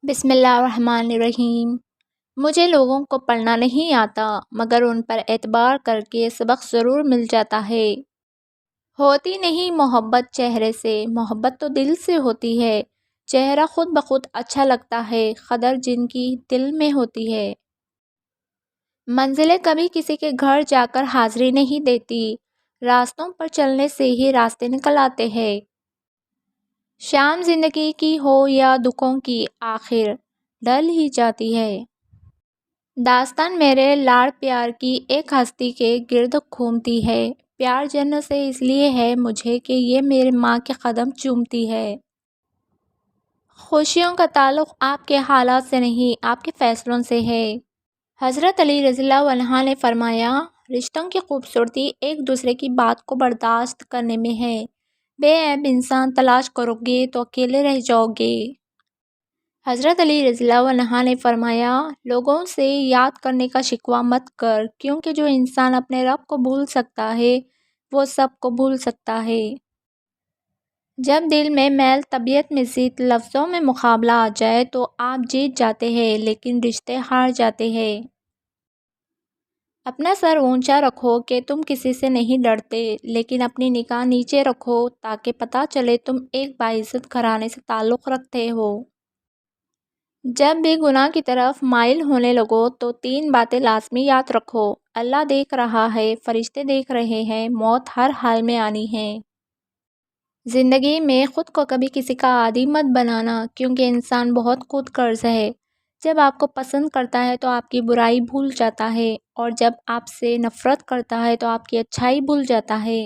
بسم اللہ الرحمن الرحیم۔ مجھے لوگوں کو پڑھنا نہیں آتا مگر ان پر اعتبار کر کے سبق ضرور مل جاتا ہے۔ ہوتی نہیں محبت چہرے سے، محبت تو دل سے ہوتی ہے۔ چہرہ خود بخود اچھا لگتا ہے، قدر جن کی دل میں ہوتی ہے۔ منزلیں کبھی کسی کے گھر جا کر حاضری نہیں دیتی، راستوں پر چلنے سے ہی راستے نکل آتے ہیں۔ شام زندگی کی ہو یا دکھوں کی، آخر ڈل ہی جاتی ہے۔ داستان میرے لاڈ پیار کی ایک ہستی کے گرد گھومتی ہے۔ پیار جنت سے اس لیے ہے مجھے کہ یہ میرے ماں کے قدم چومتی ہے۔ خوشیوں کا تعلق آپ کے حالات سے نہیں، آپ کے فیصلوں سے ہے۔ حضرت علی رضی اللہ عنہ نے فرمایا، رشتوں کی خوبصورتی ایک دوسرے کی بات کو برداشت کرنے میں ہے۔ بے عیب انسان تلاش کرو گے تو اکیلے رہ جاؤ گے۔ حضرت علی رضی اللہ عنہ نے فرمایا، لوگوں سے یاد کرنے کا شکوہ مت کر، کیونکہ جو انسان اپنے رب کو بھول سکتا ہے وہ سب کو بھول سکتا ہے۔ جب دل میں میل، طبیعت میں ضد، لفظوں میں مقابلہ آ جائے تو آپ جیت جاتے ہیں لیکن رشتے ہار جاتے ہیں۔ اپنا سر اونچا رکھو کہ تم کسی سے نہیں ڈرتے، لیکن اپنی نگاہ نیچے رکھو تاکہ پتہ چلے تم ایک باعزت گھرانے سے تعلق رکھتے ہو۔ جب بھی گناہ کی طرف مائل ہونے لگو تو 3 باتیں لازمی یاد رکھو۔ اللہ دیکھ رہا ہے، فرشتے دیکھ رہے ہیں، موت ہر حال میں آنی ہے۔ زندگی میں خود کو کبھی کسی کا عادی مت بنانا، کیونکہ انسان بہت خود غرض ہے۔ جب آپ کو پسند کرتا ہے تو آپ کی برائی بھول جاتا ہے، اور جب آپ سے نفرت کرتا ہے تو آپ کی اچھائی بھول جاتا ہے۔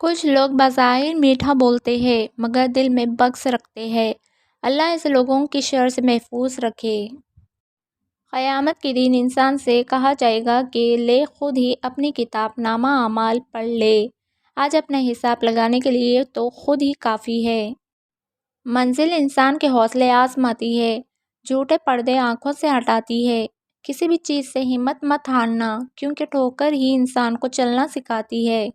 کچھ لوگ بظاہر میٹھا بولتے ہیں مگر دل میں بغض رکھتے ہیں۔ اللہ ایسے لوگوں کی شر سے محفوظ رکھے۔ قیامت کے دن انسان سے کہا جائے گا کہ لے خود ہی اپنی کتاب نامہ اعمال پڑھ لے، آج اپنا حساب لگانے کے لیے تو خود ہی کافی ہے۔ منزل انسان کے حوصلے آزماتی ہے، جھوٹے پردے آنکھوں سے ہٹاتی ہے۔ کسی بھی چیز سے ہمت مت ہارنا، کیونکہ ٹھوکر ہی انسان کو چلنا سکھاتی ہے۔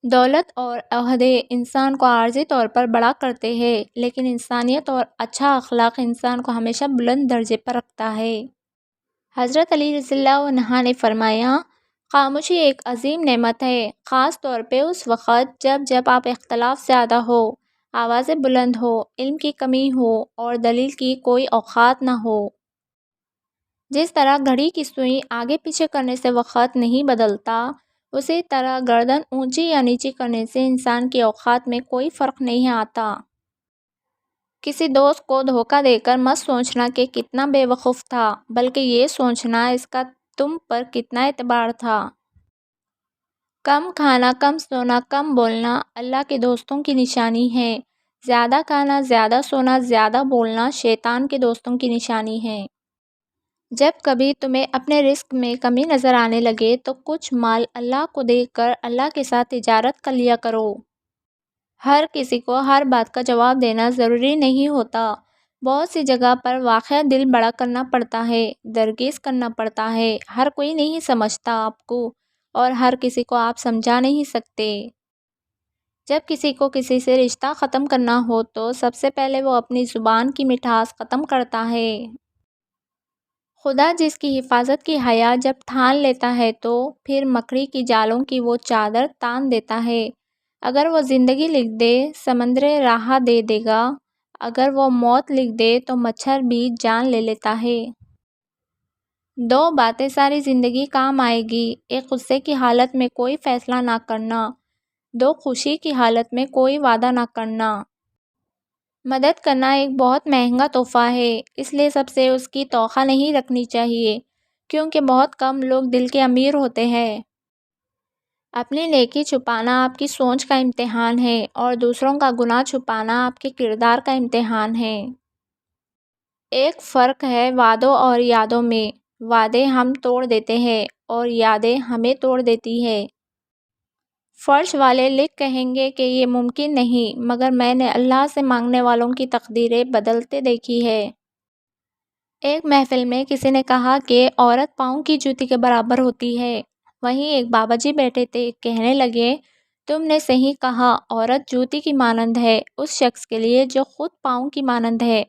دولت اور عہدے انسان کو عارضی طور پر بڑا کرتے ہیں، لیکن انسانیت اور اچھا اخلاق انسان کو ہمیشہ بلند درجے پر رکھتا ہے۔ حضرت علی رضی اللہ عنہ نے فرمایا، خاموشی ایک عظیم نعمت ہے، خاص طور پہ اس وقت جب آپ اختلاف زیادہ ہو، آوازیں بلند ہو، علم کی کمی ہو اور دلیل کی کوئی اوقات نہ ہو۔ جس طرح گھڑی کی سوئی آگے پیچھے کرنے سے وقت نہیں بدلتا، اسی طرح گردن اونچی یا نیچی کرنے سے انسان کی اوقات میں کوئی فرق نہیں آتا۔ کسی دوست کو دھوکہ دے کر مت سوچنا کہ کتنا بے وقوف تھا، بلکہ یہ سوچنا اس کا تم پر کتنا اعتبار تھا۔ کم کھانا، کم سونا، کم بولنا اللہ کے دوستوں کی نشانی ہے۔ زیادہ کھانا، زیادہ سونا، زیادہ بولنا شیطان کے دوستوں کی نشانی ہے۔ جب کبھی تمہیں اپنے رزق میں کمی نظر آنے لگے تو کچھ مال اللہ کو دے کر اللہ کے ساتھ تجارت کر لیا کرو۔ ہر کسی کو ہر بات کا جواب دینا ضروری نہیں ہوتا۔ بہت سی جگہ پر واقعہ دل بڑا کرنا پڑتا ہے، درگیز کرنا پڑتا ہے۔ ہر کوئی نہیں سمجھتا آپ کو، اور ہر کسی کو آپ سمجھا نہیں سکتے۔ جب کسی کو کسی سے رشتہ ختم کرنا ہو تو سب سے پہلے وہ اپنی زبان کی مٹھاس ختم کرتا ہے۔ خدا جس کی حفاظت کی حیا جب ٹھان لیتا ہے تو پھر مکڑی کی جالوں کی وہ چادر تان دیتا ہے۔ اگر وہ زندگی لکھ دے، سمندر راہ دے دے گا، اگر وہ موت لکھ دے تو مچھر بھی جان لے لیتا ہے۔ 2 باتیں ساری زندگی کام آئے گی، ایک غصے کی حالت میں کوئی فیصلہ نہ کرنا، 2 خوشی کی حالت میں کوئی وعدہ نہ کرنا۔ مدد کرنا ایک بہت مہنگا تحفہ ہے، اس لیے سب سے اس کی توقع نہیں رکھنی چاہیے، کیونکہ بہت کم لوگ دل کے امیر ہوتے ہیں۔ اپنی نیکی چھپانا آپ کی سوچ کا امتحان ہے، اور دوسروں کا گناہ چھپانا آپ کے کردار کا امتحان ہے۔ ایک فرق ہے وعدوں اور یادوں میں، وعدے ہم توڑ دیتے ہیں اور یادیں ہمیں توڑ دیتی ہیں۔ فرش والے لکھ کہیں گے کہ یہ ممکن نہیں، مگر میں نے اللہ سے مانگنے والوں کی تقدیریں بدلتے دیکھی ہے۔ ایک محفل میں کسی نے کہا کہ عورت پاؤں کی جوتی کے برابر ہوتی ہے۔ وہیں ایک بابا جی بیٹھے تھے، کہنے لگے، تم نے صحیح کہا، عورت جوتی کی مانند ہے اس شخص کے لیے جو خود پاؤں کی مانند ہے،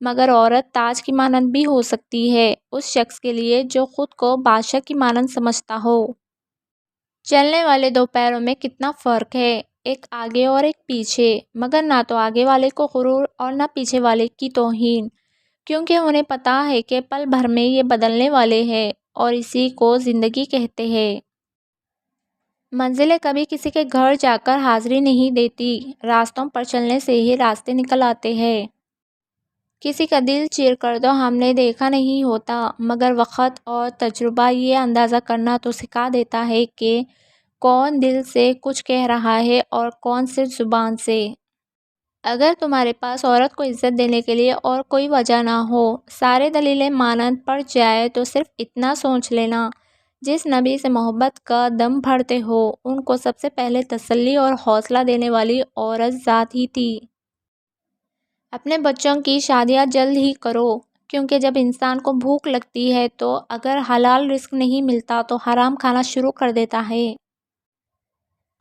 مگر عورت تاج کی مانند بھی ہو سکتی ہے اس شخص کے لیے جو خود کو بادشاہ کی مانند سمجھتا ہو۔ چلنے والے دو پیروں میں کتنا فرق ہے، ایک آگے اور ایک پیچھے، مگر نہ تو آگے والے کو غرور اور نہ پیچھے والے کی توہین، کیونکہ انہیں پتہ ہے کہ پل بھر میں یہ بدلنے والے ہیں اور اسی کو زندگی کہتے ہیں۔ منزلیں کبھی کسی کے گھر جا کر حاضری نہیں دیتی، راستوں پر چلنے سے ہی راستے نکل آتے ہیں۔ کسی کا دل چیر کر تو ہم نے دیکھا نہیں ہوتا، مگر وقت اور تجربہ یہ اندازہ کرنا تو سکھا دیتا ہے کہ کون دل سے کچھ کہہ رہا ہے اور کون صرف زبان سے۔ اگر تمہارے پاس عورت کو عزت دینے کے لیے اور کوئی وجہ نہ ہو، سارے دلیلیں مانند پڑ جائے، تو صرف اتنا سوچ لینا، جس نبی سے محبت کا دم بھرتے ہو ان کو سب سے پہلے تسلی اور حوصلہ دینے والی عورت ذات ہی تھی۔ اپنے بچوں کی شادیاں جلد ہی کرو، کیونکہ جب انسان کو بھوک لگتی ہے تو اگر حلال رزق نہیں ملتا تو حرام کھانا شروع کر دیتا ہے۔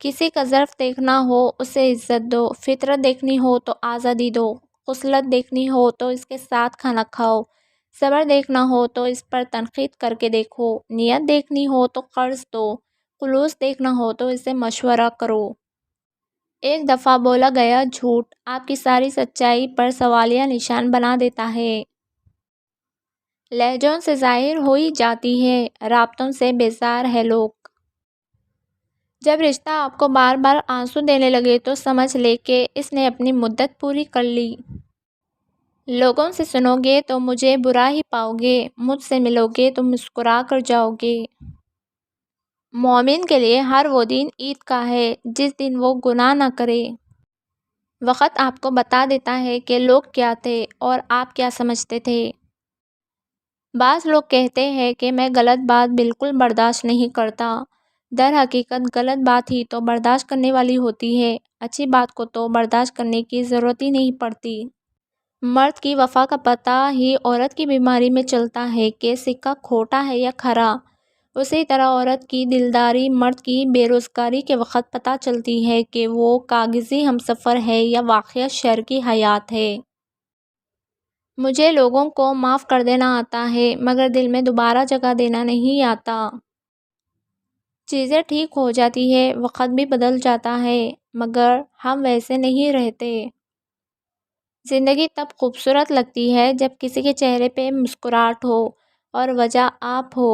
کسی کا ظرف دیکھنا ہو اسے عزت دو، فطرت دیکھنی ہو تو آزادی دو، خصلت دیکھنی ہو تو اس کے ساتھ کھانا کھاؤ، صبر دیکھنا ہو تو اس پر تنقید کر کے دیکھو، نیت دیکھنی ہو تو قرض دو، خلوص دیکھنا ہو تو اسے مشورہ کرو۔ ایک دفعہ بولا گیا جھوٹ آپ کی ساری سچائی پر سوالیہ نشان بنا دیتا ہے۔ لہجوں سے ظاہر ہو ہی جاتی ہے، رابطوں سے بیزار ہے لوگ۔ جب رشتہ آپ کو بار بار آنسو دینے لگے تو سمجھ لے کہ اس نے اپنی مدت پوری کر لی۔ لوگوں سے سنو گے تو مجھے برا ہی پاؤ گے، مجھ سے ملو گے تو مسکرا کر جاؤ گے۔ مومن کے لیے ہر وہ دن عید کا ہے جس دن وہ گناہ نہ کرے۔ وقت آپ کو بتا دیتا ہے کہ لوگ کیا تھے اور آپ کیا سمجھتے تھے۔ بعض لوگ کہتے ہیں کہ میں غلط بات بالکل برداشت نہیں کرتا، در حقیقت غلط بات ہی تو برداشت کرنے والی ہوتی ہے، اچھی بات کو تو برداشت کرنے کی ضرورت ہی نہیں پڑتی۔ مرد کی وفا کا پتہ ہی عورت کی بیماری میں چلتا ہے کہ سکہ کھوٹا ہے یا کھرا، اسی طرح عورت کی دلداری مرد کی بے روزگاری کے وقت پتہ چلتی ہے کہ وہ کاغذی ہمسفر ہے یا واقعہ شر کی حیات ہے۔ مجھے لوگوں کو معاف کر دینا آتا ہے، مگر دل میں دوبارہ جگہ دینا نہیں آتا۔ چیزیں ٹھیک ہو جاتی ہے، وقت بھی بدل جاتا ہے، مگر ہم ویسے نہیں رہتے۔ زندگی تب خوبصورت لگتی ہے جب کسی کے چہرے پہ مسکراہٹ ہو اور وجہ آپ ہو۔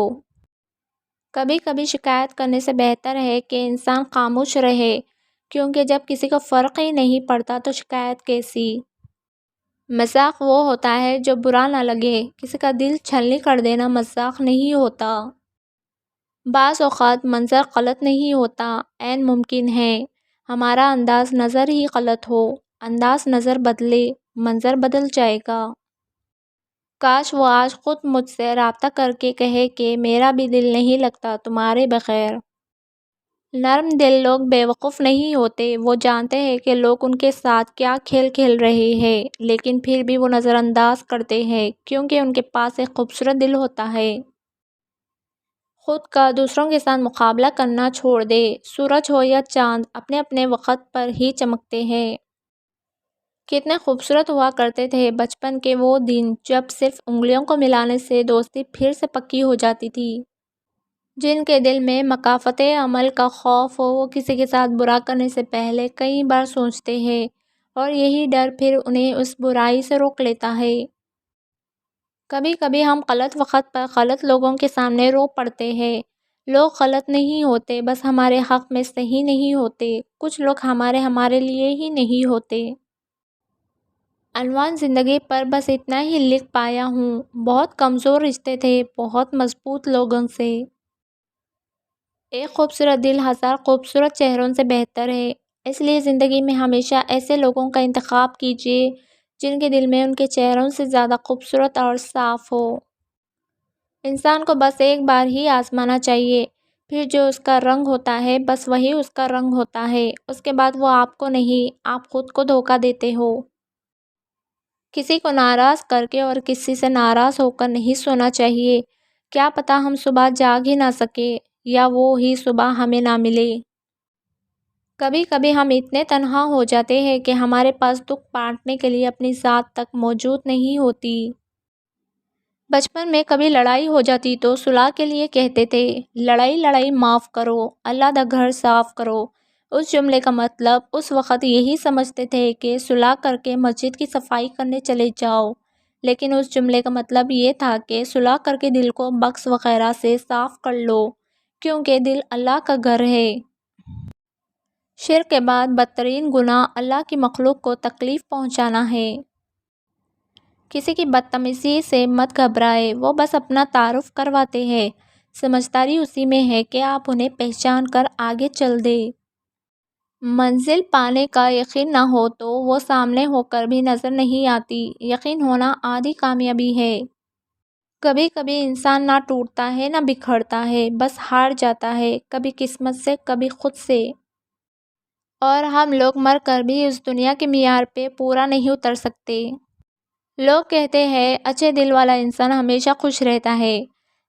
کبھی کبھی شکایت کرنے سے بہتر ہے کہ انسان خاموش رہے، کیونکہ جب کسی کو فرق ہی نہیں پڑتا تو شکایت کیسی۔ مذاق وہ ہوتا ہے جو برا نہ لگے، کسی کا دل چھلنی کر دینا مذاق نہیں ہوتا۔ بعض اوقات منظر غلط نہیں ہوتا، عین ممکن ہے ہمارا انداز نظر ہی غلط ہو، انداز نظر بدلے منظر بدل جائے گا۔ کاش وہ آج خود مجھ سے رابطہ کر کے کہے کہ میرا بھی دل نہیں لگتا تمہارے بغیر۔ نرم دل لوگ بیوقوف نہیں ہوتے، وہ جانتے ہیں کہ لوگ ان کے ساتھ کیا کھیل کھیل رہے ہیں، لیکن پھر بھی وہ نظر انداز کرتے ہیں کیونکہ ان کے پاس ایک خوبصورت دل ہوتا ہے۔ خود کا دوسروں کے ساتھ مقابلہ کرنا چھوڑ دے، سورج ہو یا چاند اپنے اپنے وقت پر ہی چمکتے ہیں۔ کتنے خوبصورت ہوا کرتے تھے بچپن کے وہ دن جب صرف انگلیوں کو ملانے سے دوستی پھر سے پکی ہو جاتی تھی۔ جن کے دل میں مکافات عمل کا خوف ہو وہ کسی کے ساتھ برا کرنے سے پہلے کئی بار سوچتے ہیں، اور یہی ڈر پھر انہیں اس برائی سے روک لیتا ہے۔ کبھی کبھی ہم غلط وقت پر غلط لوگوں کے سامنے رو پڑتے ہیں۔ لوگ غلط نہیں ہوتے، بس ہمارے حق میں صحیح نہیں ہوتے، کچھ لوگ ہمارے لیے ہی نہیں ہوتے۔ عنوان زندگی پر بس اتنا ہی لکھ پایا ہوں، بہت کمزور رشتے تھے بہت مضبوط لوگوں سے۔ ایک خوبصورت دل ہزار خوبصورت چہروں سے بہتر ہے، اس لیے زندگی میں ہمیشہ ایسے لوگوں کا انتخاب کیجیے جن کے دل میں ان کے چہروں سے زیادہ خوبصورت اور صاف ہو۔ انسان کو بس ایک بار ہی آزمانا چاہیے، پھر جو اس کا رنگ ہوتا ہے بس وہی اس کا رنگ ہوتا ہے، اس کے بعد وہ آپ کو نہیں، آپ خود کو دھوکہ دیتے ہو۔ کسی کو ناراض کر کے اور کسی سے ناراض ہو کر نہیں سونا چاہیے، کیا پتہ ہم صبح جاگ ہی نہ سکیں یا وہ ہی صبح ہمیں نہ ملے۔ کبھی کبھی ہم اتنے تنہا ہو جاتے ہیں کہ ہمارے پاس دکھ بانٹنے کے لیے اپنی ذات تک موجود نہیں ہوتی۔ بچپن میں کبھی لڑائی ہو جاتی تو صلح کے لیے کہتے تھے، لڑائی لڑائی معاف کرو، اللہ دا گھر صاف کرو۔ اس جملے کا مطلب اس وقت یہی سمجھتے تھے کہ صلح کر کے مسجد کی صفائی کرنے چلے جاؤ، لیکن اس جملے کا مطلب یہ تھا کہ صلح کر کے دل کو بغض وغیرہ سے صاف کر لو، کیونکہ دل اللہ کا گھر ہے۔ شرک کے بعد بدترین گناہ اللہ کی مخلوق کو تکلیف پہنچانا ہے۔ کسی کی بدتمیزی سے مت گھبرائے، وہ بس اپنا تعارف کرواتے ہیں۔ سمجھداری اسی میں ہے کہ آپ انہیں پہچان کر آگے چل دیں۔ منزل پانے کا یقین نہ ہو تو وہ سامنے ہو کر بھی نظر نہیں آتی۔ یقین ہونا آدھی کامیابی ہے۔ کبھی کبھی انسان نہ ٹوٹتا ہے نہ بکھرتا ہے، بس ہار جاتا ہے، کبھی قسمت سے کبھی خود سے۔ اور ہم لوگ مر کر بھی اس دنیا کے معیار پہ پورا نہیں اتر سکتے۔ لوگ کہتے ہیں اچھے دل والا انسان ہمیشہ خوش رہتا ہے،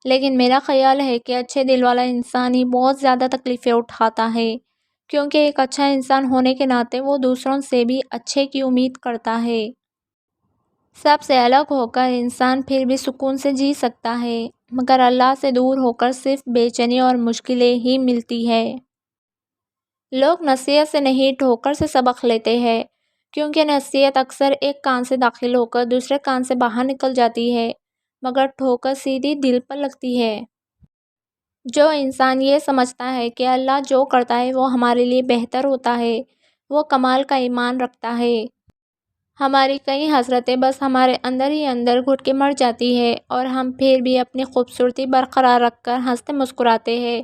لیکن میرا خیال ہے کہ اچھے دل والا انسان ہی بہت زیادہ تکلیفیں اٹھاتا ہے، کیونکہ ایک اچھا انسان ہونے کے ناطے وہ دوسروں سے بھی اچھے کی امید کرتا ہے۔ سب سے الگ ہو کر انسان پھر بھی سکون سے جی سکتا ہے، مگر اللہ سے دور ہو کر صرف بے چینی اور مشکلیں ہی ملتی ہے۔ لوگ نصیحت سے نہیں ٹھوکر سے سبق لیتے ہیں، کیونکہ نصیحت اکثر ایک کان سے داخل ہو کر دوسرے کان سے باہر نکل جاتی ہے، مگر ٹھوکر سیدھی دل پر لگتی ہے۔ جو انسان یہ سمجھتا ہے کہ اللہ جو کرتا ہے وہ ہمارے لیے بہتر ہوتا ہے، وہ کمال کا ایمان رکھتا ہے۔ ہماری کئی حسرتیں بس ہمارے اندر ہی اندر گھٹ کے مر جاتی ہے، اور ہم پھر بھی اپنی خوبصورتی برقرار رکھ کر ہنستے مسکراتے ہیں،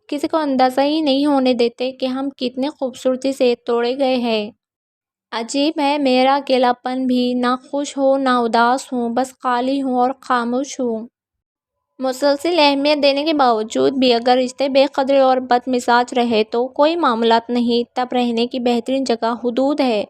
کسی کو اندازہ ہی نہیں ہونے دیتے کہ ہم کتنے خوبصورتی سے توڑے گئے ہیں۔ عجیب ہے میرا اکیلا پن بھی، نہ خوش ہوں نہ اداس ہوں، بس خالی ہوں اور خاموش ہوں۔ مسلسل اہمیت دینے کے باوجود بھی اگر رشتے بے قدر اور بد مزاج رہے تو کوئی معاملات نہیں، تب رہنے کی بہترین جگہ حدود ہے۔